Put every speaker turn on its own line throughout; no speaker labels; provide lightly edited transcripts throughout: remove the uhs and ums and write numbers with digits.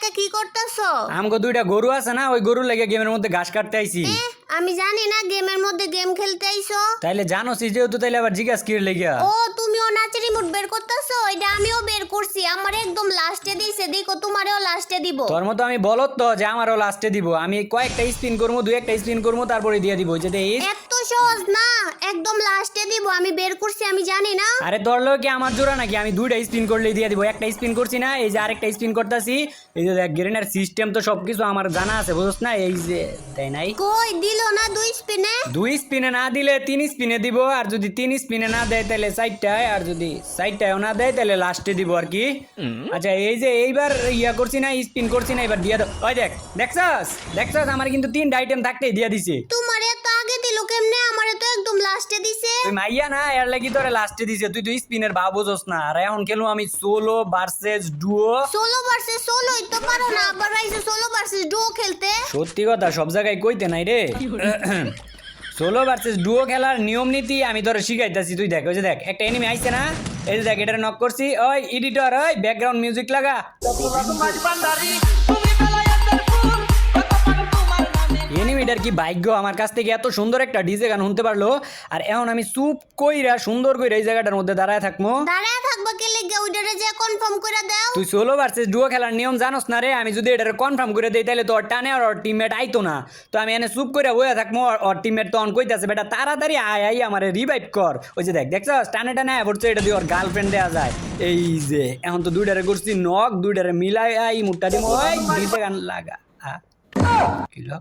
আজকে কি করতেছো?
আমগো দুইটা গরু আছে না, ওই গরুর লাগে গেমের মধ্যে ঘাস কাটতে আইছি।
আমি জানি না গেমের মধ্যে গেম খেলতে আইছো।
তাইলে জানোসই যেহেতু, তাইলে আবার জিজ্ঞাস কি লেগা?
ও তুমিও নাচের রিমোট বের করতেছো? এটা আমিও বের করছি, আমার একদম লাস্টে দিছে, দেখো তোমারও লাস্টে দিব।
তোর মতো আমি বলত তো যে আমারও লাস্টে দিব। আমি কয়েকটা স্পিন করবো, দুই একটা স্পিন করবো, তারপরে দিয়ে দিব। যেতে
এত সহজ না, একদম লাস্টে দিব। আমি বের করছি, আমি জানি না।
আরে তোর লোক কি আমার জোড়া নাকি? আমি দুইটা স্পিন করলেই দিয়ে দিব। একটা স্পিন করছি না, এই যে আরেকটা স্পিন করতেছি। এই যে দেখ, গ্রেনার সিস্টেম তো সবকিছু আমার জানা আছে, বুঝছ না? এই যে তাই নাই,
কই দিলো না দুই স্পিনে?
দুই স্পিনে না দিলে তিন স্পিনে দিব। আর যদি তিন স্পিনে না দেয় তাহলে চারটায়, আর যদি চারটায়ও না দেয় তাহলে লাস্টে দিব আর কি। আচ্ছা, এই যে এইবার ইয়া করছি না, স্পিন করছি না, এবার দিয়ে দাও। ওই দেখ, দেখছস দেখছস, আমার কিন্তু তিনটা আইটেম থাকতেই দিয়ে দিছে।
তোমার এত আগে দিল কেমনে? আমারে তো একদম লাস্টে দিছে।
তুই মাইয়া না, এর লাগি তোরে লাস্টে দিছে। তুই তো স্পিনের ভাব বুঝছ না। আর এখন খেলো আমি solo versus duo.
Solo versus সোলোই তো পারো না, আবার আইছো সোলো ভার্সেস ডুও খেলতে।
সত্যি কথা সব জায়গায় কইতে নাই রে। সোলো ভার্সেস ডুও খেলার নিয়ম নীতি আমি তোরে শিখাইতাছি। তুই দেখ, ওই যে দেখ, একটা এনিমি আইছে না, এই যে দেখ, এটা নক করছি। ওই এডিটর, ওই ব্যাকগ্রাউন্ড মিউজিক লাগা। এনিমিটার কি ভাগ্য, আমার কাছ থেকে এত সুন্দর একটা ডিজে গান শুনতে পারলো। আর এখন আমি চুপ কইরা সুন্দর কইরা এই জায়গাটার মধ্যে দাঁড়ায় থাকবো।
দাঁড়ায় থাকবা কে লেগে? ওইটারে যে কনফার্ম করে দাও।
তুই সোলো ভার্সেস ডুও খেলার নিয়ম জানোস না রে? আমি যদি এটা কনফার্ম করে দেই তাহলে তো ওর টানে আর ওর টিমমেট আইতো না। তো আমি এনে চুপ করে বইয়া থাকবো, ওর টিমমেট তো অন কইতাছে, বেটা তাড়াতাড়ি আয় আই আমারে রিভাইভ কর। ওই যে দেখ, দেখছস টানে টানে আয় পড়ছে, এটা দিয়ে ওর গার্লফ্রেন্ড দেওয়া যায়। এই যে এখন তো দুইটারে করছি নক, দুইটারে মিলাই আই মুটটা দিম। ওই ডিজে গান লাগা। কিলো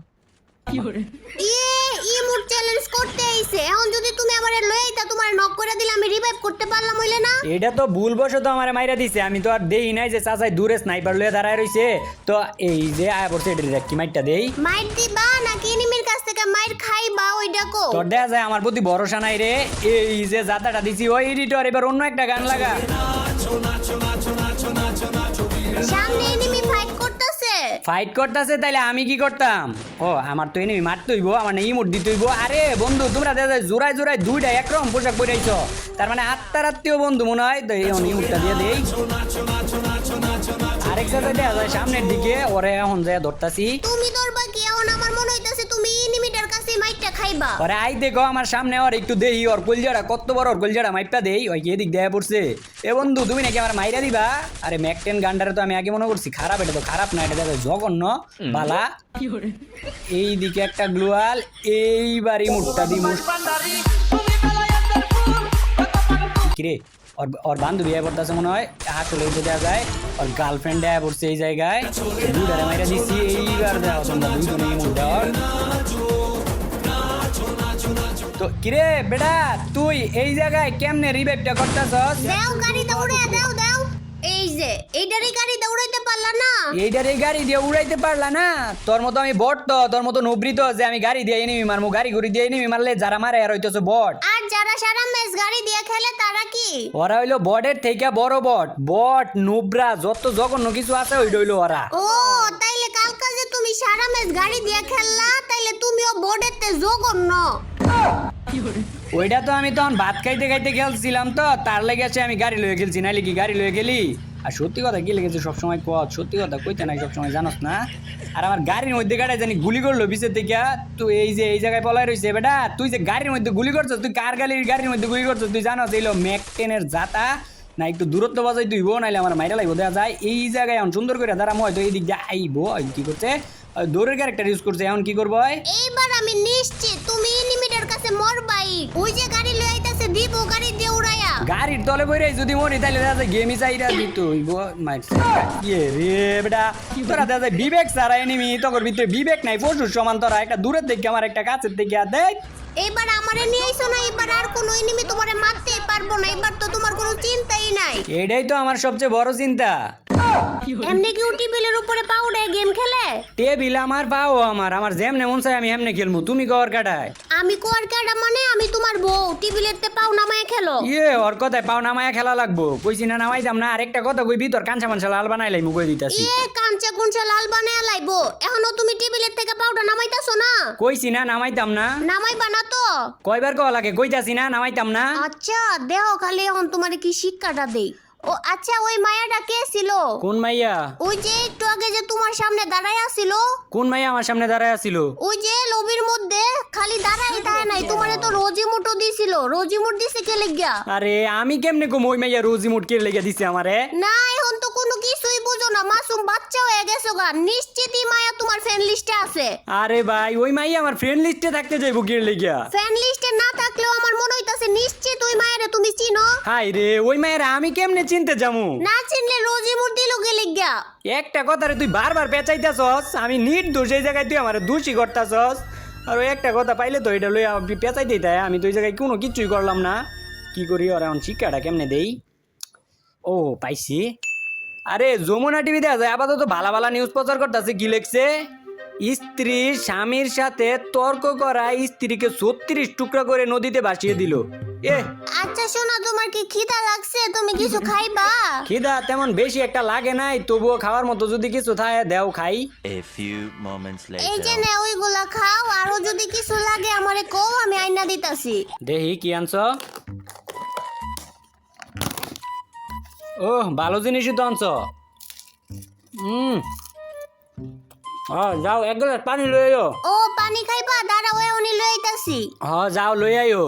ইমোট চ্যালেঞ্জ করতে আইছে। এখন যদি তুমি আমারে লইতা, তোমার নক করে দিলে আমি রিভাইভ করতে পারলাম হইলে না?
এটা তো ভুলবশত আমারে মাইরা দিছে। আমি তো আর দেই নাই যে চাচাই দূরে স্নাইপার লয়ে দাঁড়ায় রইছে। তো এই যে আয় পড়ছে, এটা দেখ কি মাইরটা দেই।
মাইর দিবা নাকি এনিমির কাছ থেকে মাইর খাইবা? ওইটা কো।
তোর দেখা যায় আমার প্রতি ভরসা নাই রে। এই যে জাতাটা দিছি, ওই এডিটর এবার অন্য একটা গান লাগা।
সামনে এনিমি ফাইট করতেছে।
ফাইট করতেছে, তাইলে আমি কি করতাম? ও আমার তো এনিমি মারতে হইব, আমার না ইমোট দিতে হইব। আরে বন্ধু, তোমরা দেখা যায় জোড়ায় জোড়ায় দুইটা একরকম পোশাক পরে আইছো, তার মানে আত্মারাত্মীয় বন্ধু মনে হয়। তো এই ইমোটটা দিয়ে দেই। আরেক সাথে দেখা যায় সামনের দিকে, ওরে এখন যায় ধরতাছি।
তুমি ধরবা কি? এখন আমার মনে হইতাছে তুমি এনিমিটার কাছে মাইরটা খাইবা।
ওরে আই দেখো আমার সামনে, ওর একটু দেই ওর কলজাটা কত বড়, ওর কলজাটা মাইপটা দেই। ওই কি এদিক দেয়া পড়ছে। এ বন্ধু, তুমি নাকি আমার মাইরা দিবা? আরে ম্যাকটেন গান্ডারে তো আমি আগে মনে করছি খারাপ, এটা তো খারাপ না, এটা দেখো জঘন্য বালা। এই দিকে একটা গ্লোয়াল, এইবারই মুটটা দি। কিরে, ওর বান্ধবী আয় পড়তেছে মনে হয়, আসলে দেওয়া যায়। ওর গার্লফ্রেন্ড আয় পড়ছে এই জায়গায়, দুইটারে মাইরা দিচ্ছি। এইবার দেওয়া তোমরা দুইজনে মুখ দেওয়ার। তো কিরে বেটা, তুই এই জায়গায় কেমনে রিভাইভটা করতেছস?
দাও গাড়ি দৌড়ে দাও দাও। এই যে এইটারই গাড়ি দৌড়াইতে পারলা না?
এইটার এই গাড়ি দিয়ে উড়াইতে পারলা না? তোর মতো আমি বট তো, তোর মতো নবৃত যে আমি গাড়ি দিয়ে এনিমি মারমু। গাড়ি ঘুরি দিয়ে এনিমি মারলে যারা মারে আর হইতেছে বট।
আর যারা সারা ম্যাচ গাড়ি দিয়ে খেলে তারা কি?
ওরা হইলো বটের থেকে বড় বট। বট নুবরা যত জঘন্য কিছু আছে ওইটা হইলো ওরা।
ও তাইলে কালকা যে তুমি সারা ম্যাচ গাড়ি দিয়ে খেললা, তাইলে তুমিও বোর্ডেতে জঘন্য।
ওইটা তো আমি তখন ভাত খাইতে খাইতে খেলছিলাম, তো তার লেগেছে আমি গাড়ি লয়ে খেলছি, নাইলে কি গাড়ি লয়ে গেলি? আর সত্যি কথা কি লেগেছে সবসময় কত, সত্যি কথা কইতে নাই সবসময়, জানোস না? আর আমার গাড়ির মধ্যে গাড়ি জানি গুলি করলো পিছের থেকে। তুই এই যে এই জায়গায় পলাই রয়েছে বেটা, তুই যে গাড়ির মধ্যে গুলি করছিস, তুই কার গাড়ির মধ্যে গুলি করছিস তুই জানোস? এইলো ম্যাকটেনের জাতা না, একটু দূরত্ব বাজাই তুইবো, নাইলে আমার মাইরা লাগবো। দেখা যায় এই জায়গায় এখন সুন্দর করে দাঁড়াম, হয়তো এই দিক দিয়ে আইবো। কি করছে, দৌড়ের ক্যারেক্টার ইউজ করছে। এখন কি করবো?
এইবার আমি নিশ্চিত তুমি এনিমিটার কাছে মরবাই। ওই যে গাড়ি লয়ে আইতাছে, দিব গাড়ি দিয়ে উড়াইয়া।
গাড়ির তলে বইরে যদি মরি তাইলে দেখা যায় গেমই চাইরা দিত হইব। রে বেটা, তোরা দেখা যায় বিবেক ছাড়া এনিমি, তোর ভিতরে বিবেক নাই, পশুর সমান। তোরা একটা দূরের থেকে আমার একটা কাছের থেকে দেখ।
এবার আমারে নিয়ে আইছো না, এবার আর কোনো এনিমি তোমারে মারতেই পারবো না। এবার তো তোমার কোনো চিন্তাই নাই।
এটাই তো আমার সবচেয়ে বড় চিন্তা।
এমনি কি টিভিলের উপরে পাউডে গেম খেলে?
টেবিল আমার পাও, আমার যেমনে মন চাই আমি এমনে খেলবো। তুমি কর কাটায়?
আমি কোয়ার কাটা মানে আমি তোমার বউ, টিভিলেতে পাও নামায় খেলো।
ওর কথায় পাও নামায়া খেলা লাগবো? কইছি না নামাইতাম না। আরেকটা কথা কই, ভিতর কাঁচা মাংসা লাল বানাই লাইমু, কই দিতাছি।
কাঞ্চা কুঞ্চা লাল বানায় লাইবো। এখনো তুমি টিভিলের থেকে পাউডার নামাইতাছো না?
কইছি না নামাইতাম না।
নামাইবা না তো?
কয়বার কওয়া লাগে? কইতাছি না নামাইতাম না।
আচ্ছা দেহ খালি এখন তোমারে কি শিক্ষাটা দেই। ও আচ্ছা, ওই মায়াটা কে ছিল?
কোন মাইয়া?
ওই যে একটু আগে যে তোমার সামনে দাঁড়ায় আছিল।
কোন মাইয়া আমার সামনে দাঁড়ায় আছিল?
ওই যে লবির মধ্যে খালি দাঁড়াই থাকে নাই, তোমারে তো রোজিমুটও দিছিল। রোজিমুট দিছে কে লাগিয়া?
আরে আমি কেমনে কম ওই মাইয়া রোজি মুট কে লেগে দিছে আমারে?
না, এখন তো কোনো কিছুই বুঝো না, মাসুম বাচ্চা হয়ে গেছো গা। নিশ্চিতই মায়া তোমার ফ্রেন্ড লিস্টে আছে।
আরে ভাই ওই মাইয়া আমার ফ্রেন্ড লিস্টে থাকতে যাইবো কে লেগিয়া?
ফ্রেন্ড লিস্টে না থাকলেও আমার মনে হইতাছে নিশ্চিত ওই মায়ারে তুমি চিনো।
হাই রে, ওই মায়েরা আমি কেমনে চিনতে যামু?
না চিনলে রোজিমুট দিল কে লাগিয়া?
একটা কথা রে তুই বারবার পেঁচাইতেছস, আমি নির্দোষ এই জায়গায় তুই আমার দোষী করতেছস। আর ওই একটা কথা পাইলে তো এটা লইয়া পেঁচাই দিতে, আমি তো ওই জায়গায় কোনো কিছুই করলাম না। কি করি ওরা এখন শিক্ষাটা কেমনে দেই? ও পাইছি। আরে যমুনা টিভি দেওয়া যায় আপাতত ভালো ভালো নিউজ প্রচার করতেছে। কি লেখছে? স্ত্রী স্বামীর সাথে তর্ক করা স্ত্রীকে 36 টুকরা করে নদীতে ভাসিয়ে দিল। এ
আচ্ছা শোনা, তোমার কি খিদা লাগছে? তুমি কিছু খাইবা?
খিদা তেমন বেশি একটা লাগে নাই, তবুও খাওয়ার মতো যদি কিছু থাকে দেও খাই।
A few moments
এই যে
later.
নে ওইগুলা খাও, আরো যদি কিছু লাগে আমারে কও, আমি আইনা দিতাছি।
দেহি কি আনছ? ও ভালো জিনিসই তো আনছ। যাও এক গ্লাস পানি লই আইও।
ও পানি খাইবা? দাঁড়াও, উনি লই আইতাছি।
যাও লই আইও।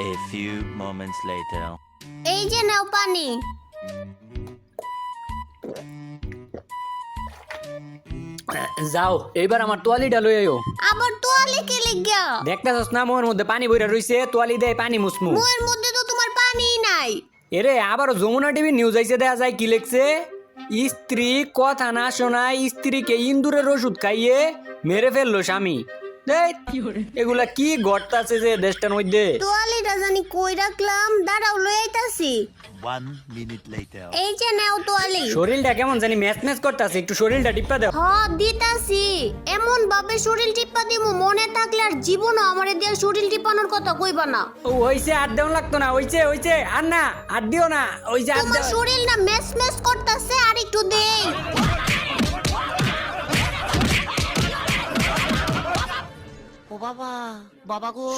A few moments later.
এই যে নাও পানি।
যাও এইবার আমার তোয়ালিটা লই আইও।
আবার তোয়ালে কে লাগিয়া?
দেখতেছস না মোর মধ্যে পানি বইরা রইছে, তোয়ালি দেয় পানি মুসমু।
মুয়ের মধ্যে তো তোমার পানিই নাই।
এরে আবারও যমুনা টিভি নিউজ আইছে, দেখা যায় কি লেখছে? স্ত্রী কথা না শোনায় স্ত্রীকে ইন্দুরের ওষুধ খাইয়ে মেরে ফেললো স্বামী। দেখ এগুলা কি ঘটতাছে যে দেশটার মধ্যে।
তোয়ালিটা জানি কই রাখলাম, দাঁড়াও লই আইতাছি।
1 minute later.
এই যে নাও তোয়ালি।
শরীরটা কেমন জানি ম্যাচ ম্যাচ করতেছে, একটু শরীরটা টিপা দাও।
হ দিতাছি। এমন ভাবে শরীর টিপা দিমু, মনে থাকলে আর জীবনও আমারে দিয়ে শরীর টিপানোর কথা কইবা না।
ও হইছে, আর দেও লাগতো না। হইছে হইছে, আর না, আর দিও না। ওই যে আর
তোমার
দেও।
শরীর না মেস মেস করতেছে, আর একটু দেই।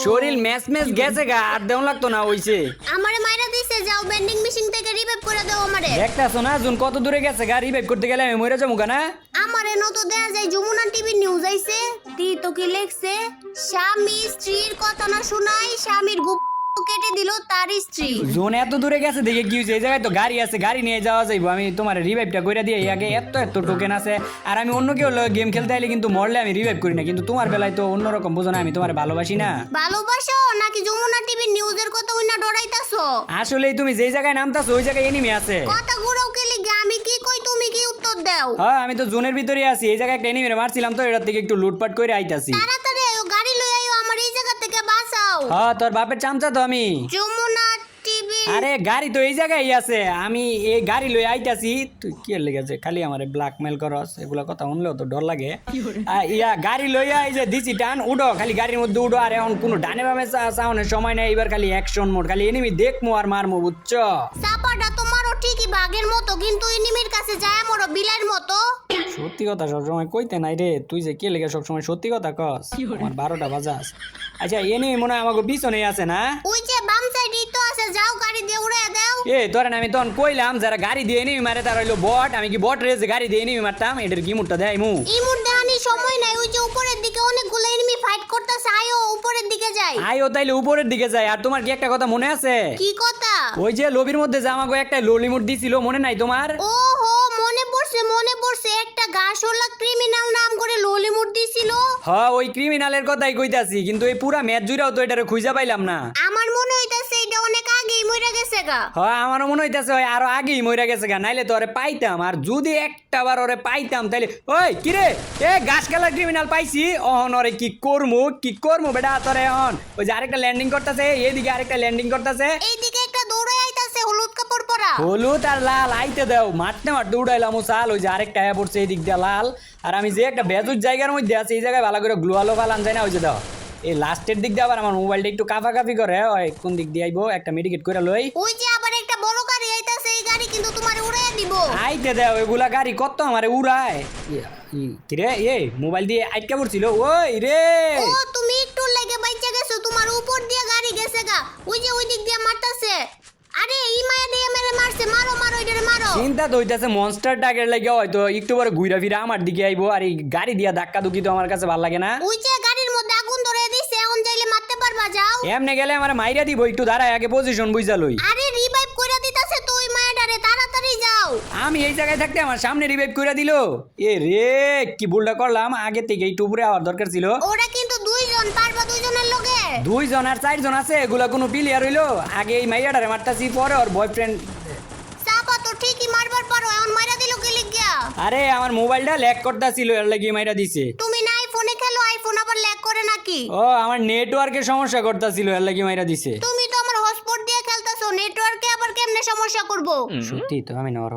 শরীর ম্যাচ ম্যাচ গেছে গা, আর দেও লাগতো না। হইছে
আমারে মাইরা দিছে, যাও বেন্ডিং মেশিন থেকে রিভাইভ করে দাও আমারে।
দেখতাছো না জুন কত দূরে গেছে গা, রিভাইভ করতে গেলে আমি মরে যাবো না।
আমারে নত দেয়া যায় যমুনা টিভি নিউজ আইছে। তি তো কি লেখছে? স্বামী স্ত্রীর কথা না শোনাই স্বামীর গুপ কেটে দিল তার স্ত্রী।
জোন এত দূরে গেছে দেখে কি হয়েছে? এই জায়গায় তো গাড়ি আছে, গাড়ি নিয়ে যাওয়া যাইবো। আমি তোমার রিভাইভটা করে দিয়ে আগে এত এত টোকেন আছে। আর আমি অন্য কেউ গেম খেলতে আইলে কিন্তু মরলে আমি রিভাইভ করি না, কিন্তু তোমার বেলায় তো অন্যরকম, বুঝো না? আমি তোমার ভালোবাসি না।
ভালোবাসো নাকি যমুনা টিভি নিউজের কথা উইনা ডরাইতাছো?
আসলেই তুমি যেই জায়গায় নামতাছো ওই জায়গায় এনিমি আছে।
কথা ঘুরাও কে লিগা? আমি কি কই তুমি কি উত্তর দাও?
হ্যাঁ আমি তো জোনের ভিতরে আছি, এই জায়গায় একটা এনিমিরে মারছিলাম তো, এটার থেকে একটু লুটপাট করে আইতাছি।
তাড়াতাড়ি আয়ো, গাড়ি লই আয়ো, আমার এই জায়গা থেকে বাঁচাও।
হ্যাঁ তোর বাপের চামচা তো আমি।
যমুনা টিভি।
আরে গাড়ি তো এই জায়গায় আছে, আমি এই গাড়ি লই আইতাছি। তুই কি লেগেছে খালি আমারে ব্ল্যাকমেল করস? এগুলা কথা শুনলেও তো ডর লাগে। ইয়া গাড়ি লইয়া এই যে দিছি টান, উডো খালি গাড়ির মধ্যে উডো। আর এখন কোনো ডানে বামে চাওনের সময় নাই, এবার খালি অ্যাকশন মোড, খালি এনিমি দেখমু আর মারমু, বুঝছো?
চাপাটা তোমারও ঠিকই বাঘের মতো, কিন্তু এনিমির কাছে যায় মরো বিলের মতো।
সত্যি কথা সবসময় কইতে নাই রে, তুই যে কে লেগে সবসময় সত্যি কথা কস? আমার 12টা বাজাস। আচ্ছা এনিমি মনে হয় আমাকে পিছনে আছে না?
ওই যে বাম সাইডেই তো আছে, যাও গাড়ি দিয়ে উড়ে দাও।
এ ধরেন আমি তখন কইলাম যারা গাড়ি দিয়ে এনিমি মারে তারা হইলো বট। আমি কি বট রে যে গাড়ি দিয়ে এনিমি মারতাম? এটার কি মুডটা দেয় মু?
এই মুহূর্তে আনি সময় নাই, ওই যে উপরের দিকে অনেকগুলো এনিমি ফাইট করতেছে, আয়ো উপরের দিকে যাই।
আইও তাইলে উপরের দিকে যায়। আর তোমার কি একটা কথা মনে আছে?
কি কথা?
ওই যে লবির মধ্যে যে আমাকে একটা ললিমুট দিছিল, মনে নাই তোমার?
ও হো, মনে পড়ছে মনে পড়ছে, একটা গাছওয়ালা ক্রিমিনাল নাম করে ললিমুট দিছিল।
হ্যাঁ ওই ক্রিমিনালের কথাই কইতাছি, কিন্তু এই পুরা ম্যাচ জুড়াও তো এটারে খুঁজা পাইলাম না।
আমার মনে হইতাছে এটা অনেক আগেই মরে গেছে গা।
হ্যাঁ আমারও মনে হইতাছে ওই আরো আগেই মইরা গেছে গা, নাইলে তো ওরে পাইতাম। আর যদি একটা বার ওরে পাইতাম তাইলে। ওই কিরে, এ গাছ খেলার ক্রিমিনাল পাইছি, অহন ওরে কি করমু বেটা তোরে? অহন ওই যে আরেকটা ল্যান্ডিং করতেছে, এইদিকে আরেকটা ল্যান্ডিং করতেছে,
এইদিকে একটা দৌড়ে আইতাছে হলুদ কাপড় পরা।
হলুদ আর লাল আইতে দাও। মারতে উড়াইলাম ও চাল। ওই যে আরেকটা আয়া পড়ছে এই দিক দিয়ে লাল। আর আমি যে একটা বেজুর জায়গার মধ্যে আছি, এই জায়গায় ভালো করে গ্লু আলো ফালান যায় না। ওই যে দাও এই লাস্টের দিক দিয়ে আবার আমার মোবাইলটা একটু কাফাকাফি করে। ওই কোন দিক দিয়ে আইবো? একটা মেডিকেট করে লই।
ওই যে আবার একটা বড় গাড়ি আইতাছে, এই গাড়ি কিন্তু তোমারে উড়াইয়া দিব।
আইতে দাও, এগুলা গাড়ি কত আমারে উড়ায়। কিরে এ মোবাইল দিয়ে আটকা পড়ছিল। ওই রে,
ও তুমি একটু লাগে বাইচা গেছো, তোমার উপর দিয়ে গাড়ি গেছে গা। ওই যে ওই দিক দিয়ে মারতাছে। আরে এই মায়া দিয়ে মেরে মারছে, মারো মারো এটারে মারো।
চিন্তা তো হইতাছে মনস্টার টাকের লাগে হয়তো একটু পরে ঘুরা ফিরা আমার দিকে আইবো, আর এই গাড়ি দিয়া ধাক্কা ধুকি তো আমার কাছে ভালো লাগে না।
ওই যে গাড়ির মধ্যে আগুন ধরে দিছে, এখন চাইলে মারতে পারবা, যাও।
এমনে গেলে আমার মাইরা দিব, একটু দাঁড়ায় আগে পজিশন বুঝা লই।
আরে রিভাইভ কইরা দিতাছে তো ওই মায়াটারে, তাড়াতাড়ি যাও।
আমি এই জায়গায় থাকতে আমার সামনে রিভাইভ করে দিল। এ রে কি ভুলটা করলাম, আগে থেকে একটু উপরে আওয়ার দরকার ছিল।
ওরা কিন্তু দুইজন, পারবা দুইজনের লগে।
2 জন আর 4 জন আছে, এগুলা কোনো প্লেয়ার হইলো? আগে এই মাইয়াটারে মারতাছি, পরে ওর বয়ফ্রেন্ড।
চাপা তো ঠিকই মারবার পারো, এখন মাইরা দিল কি লিগিয়া?
আরে আমার মোবাইলটা ল্যাগ করতেছিল, এর লাগি মাইরা দিছে।
তুমি না আইফোনে খেলো, আইফোন আবার ল্যাগ করে নাকি?
ও আমার নেটওয়ার্কের সমস্যা করতেছিল, এর লাগি মাইরা দিছে।
তুমি তো আমার হটস্পট দিয়ে খেলতাছো, নেটওয়ার্কে আবার কেমনে সমস্যা করবো?
সত্যি তো আমি না ওর